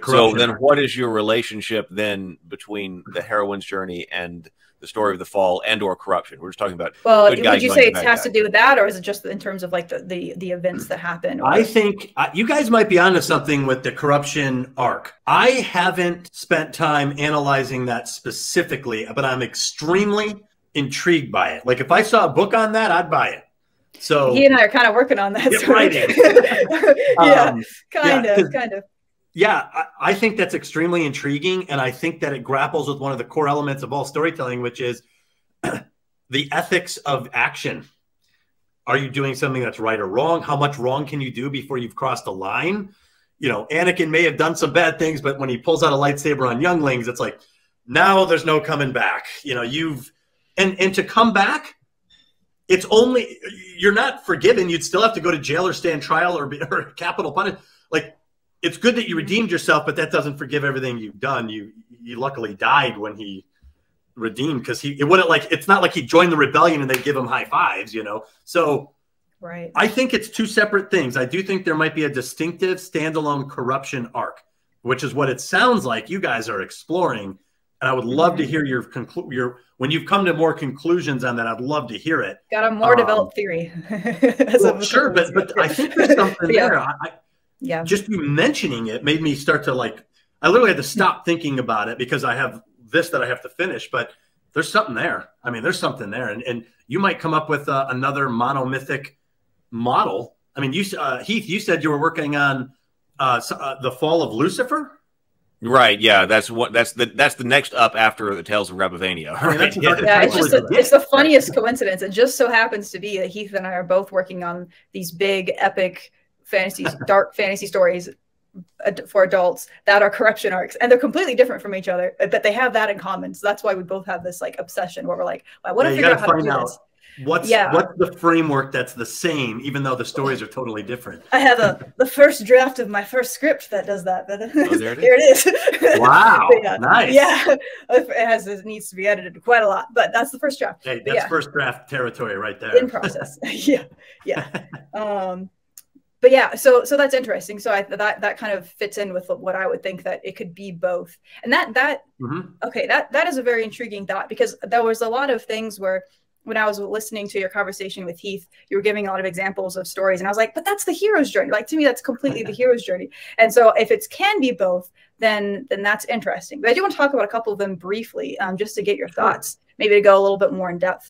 So then what is your relationship then between the heroine's journey and the story of the fall and or corruption? We're just talking about good guy. Would you say it has to do with that, or is it just in terms of like the events that happen? Or? I think you guys might be onto something with the corruption arc. I haven't spent time analyzing that specifically, but I'm extremely intrigued by it. Like if I saw a book on that, I'd buy it. So he and I are kind of working on that. Writing. Yeah, kind of. Yeah, I think that's extremely intriguing, and I think that it grapples with one of the core elements of all storytelling, which is the ethics of action. Are you doing something that's right or wrong? How much wrong can you do before you've crossed a line? You know, Anakin may have done some bad things, but when he pulls out a lightsaber on younglings, it's like, now there's no coming back. You know, and to come back, it's only, you're not forgiven. You'd still have to go to jail or stand trial or capital punishment. Like, it's good that you redeemed yourself, but that doesn't forgive everything you've done. You luckily died when he redeemed, because it's not like he joined the rebellion and they give him high fives, you know? So right. I think it's two separate things. I do think there might be a distinctive standalone corruption arc, which is what it sounds like you guys are exploring. And I would love to hear your when you've come to more conclusions on that, I'd love to hear it. Got a more developed theory. Well, sure, but I think there's something there. Yeah. Just you mentioning it made me start to I literally had to stop thinking about it because I have this that I have to finish, but there's something there. I mean, there's something there. And you might come up with another monomythic model. I mean, Heath, you said you were working on the fall of Lucifer. Right. Yeah. That's the next up after the Tales of Rabavania. Right? It's the funniest coincidence. It just so happens to be that Heath and I are both working on these big epic dark fantasy stories for adults that are corruption arcs, and they're completely different from each other, but they have that in common. So that's why we both have this like obsession where we're like, well, I want to figure out how to do this. What's the framework that's the same, even though the stories are totally different? I have the first draft of my first script that does that. But there it is. Wow, nice. Yeah, it needs to be edited quite a lot, but that's the first draft. Hey, that's first draft territory right there. In process. Yeah. But yeah, so that's interesting. So that kind of fits in with what I would think that it could be both. And that is a very intriguing thought, because there was a lot of things where when I was listening to your conversation with Heath, you were giving a lot of examples of stories, and I was like, but that's the hero's journey. Like, to me, that's completely the hero's journey. And so if it can be both, then that's interesting. But I do want to talk about a couple of them briefly, just to get your thoughts, maybe to go a little bit more in depth.